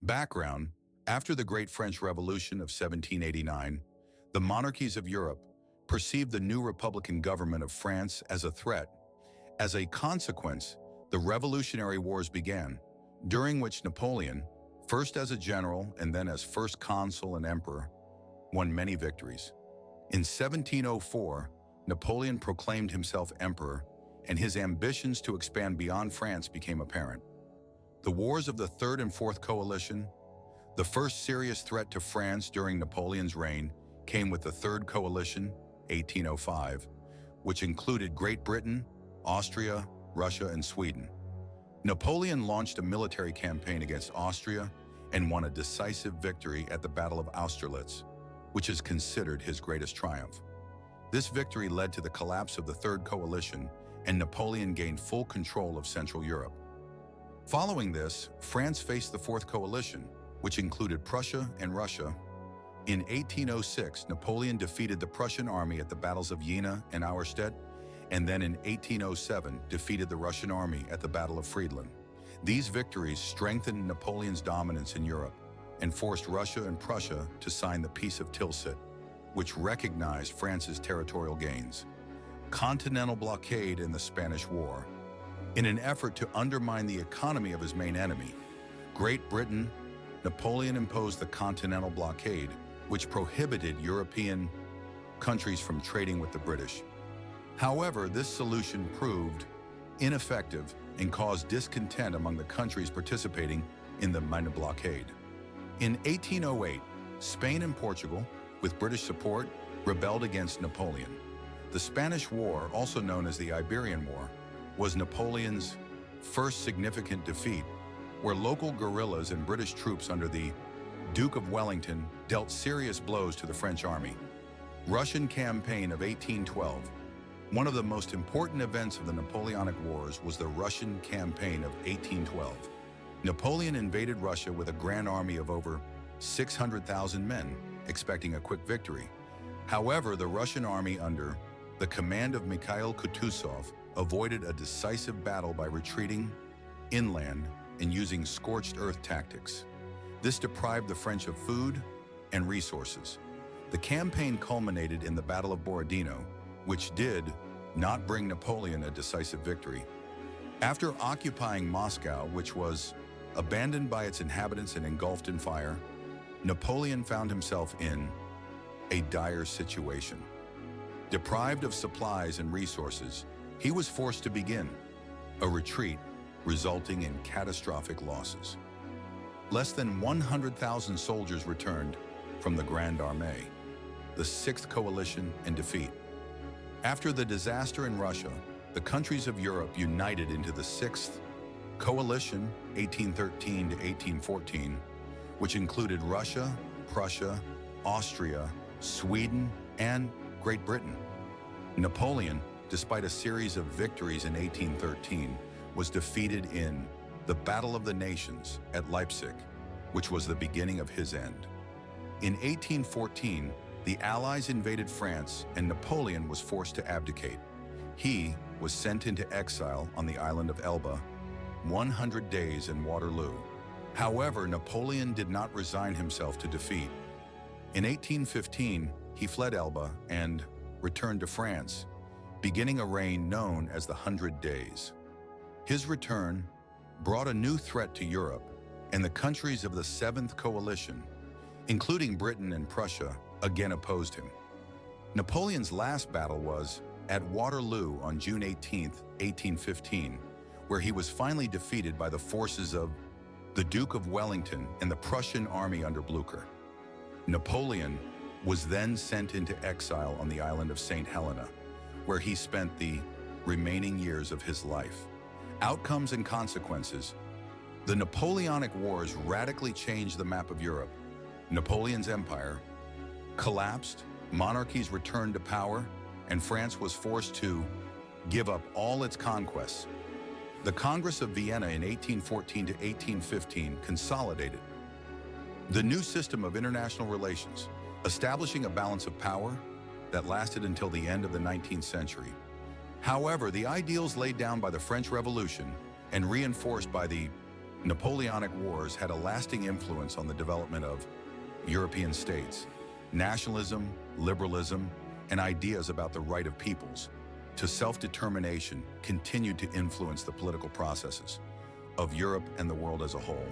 Background: after the Great French Revolution of 1789, the monarchies of Europe perceived the new republican government of France as a threat. As a consequence, the Revolutionary Wars began, during which Napoleon, first as a general and then as first consul and emperor, won many victories. In 1704, Napoleon proclaimed himself emperor, and his ambitions to expand beyond France became apparent. The wars of the Third and Fourth Coalition, the first serious threat to France during Napoleon's reign, came with the Third Coalition, 1805, which included Great Britain, Austria, Russia, and Sweden. Napoleon launched a military campaign against Austria and won a decisive victory at the Battle of Austerlitz, which is considered his greatest triumph. This victory led to the collapse of the Third Coalition, and Napoleon gained full control of Central Europe. Following this, France faced the Fourth Coalition, which included Prussia and Russia. In 1806, Napoleon defeated the Prussian army at the battles of Jena and Auerstedt, and then in 1807 defeated the Russian army at the Battle of Friedland. These victories strengthened Napoleon's dominance in Europe and forced Russia and Prussia to sign the Peace of Tilsit, which recognized France's territorial gains. Continental blockade in the Spanish War. In an effort to undermine the economy of his main enemy, Great Britain, Napoleon imposed the Continental blockade, which prohibited European countries from trading with the British. However, this solution proved ineffective and caused discontent among the countries participating in the minor blockade. In 1808, Spain and Portugal, with British support, rebelled against Napoleon. The Spanish War, also known as the Iberian War, was Napoleon's first significant defeat, where local guerrillas and British troops under the Duke of Wellington dealt serious blows to the French army. Russian campaign of 1812. One of the most important events of the Napoleonic Wars was the Russian campaign of 1812. Napoleon invaded Russia with a grand army of over 600,000 men, expecting a quick victory. However, the Russian army under the command of Mikhail Kutuzov avoided a decisive battle by retreating inland and using scorched earth tactics. This deprived the French of food and resources. The campaign culminated in the Battle of Borodino, which did not bring Napoleon a decisive victory. After occupying Moscow, which was abandoned by its inhabitants and engulfed in fire, Napoleon found himself in a dire situation. Deprived of supplies and resources, he was forced to begin a retreat, resulting in catastrophic losses. Less than 100,000 soldiers returned from the Grande Armée, the Sixth Coalition, in defeat. After the disaster in Russia, the countries of Europe united into the Sixth Coalition, 1813 to 1814, which included Russia, Prussia, Austria, Sweden, and Great Britain. Napoleon, despite a series of victories in 1813, was defeated in the Battle of the Nations at Leipzig, which was the beginning of his end. In 1814, the Allies invaded France and Napoleon was forced to abdicate. He was sent into exile on the island of Elba, 100 days in Waterloo. However, Napoleon did not resign himself to defeat. In 1815, he fled Elba and returned to France, beginning a reign known as the 100 Days. His return brought a new threat to Europe, and the countries of the Seventh Coalition, including Britain and Prussia, again opposed him. Napoleon's last battle was at Waterloo on June 18, 1815, where he was finally defeated by the forces of the Duke of Wellington and the Prussian army under Blücher. Napoleon was then sent into exile on the island of St. Helena, where he spent the remaining years of his life. Outcomes and consequences. The Napoleonic Wars radically changed the map of Europe. Napoleon's empire collapsed, monarchies returned to power, and France was forced to give up all its conquests. The Congress of Vienna in 1814 to 1815 consolidated the new system of international relations, establishing a balance of power that lasted until the end of the 19th century. However, the ideals laid down by the French Revolution and reinforced by the Napoleonic wars had a lasting influence on the development of European states. Nationalism, liberalism, and ideas about the right of peoples to self-determination continued to influence the political processes of Europe and the world as a whole.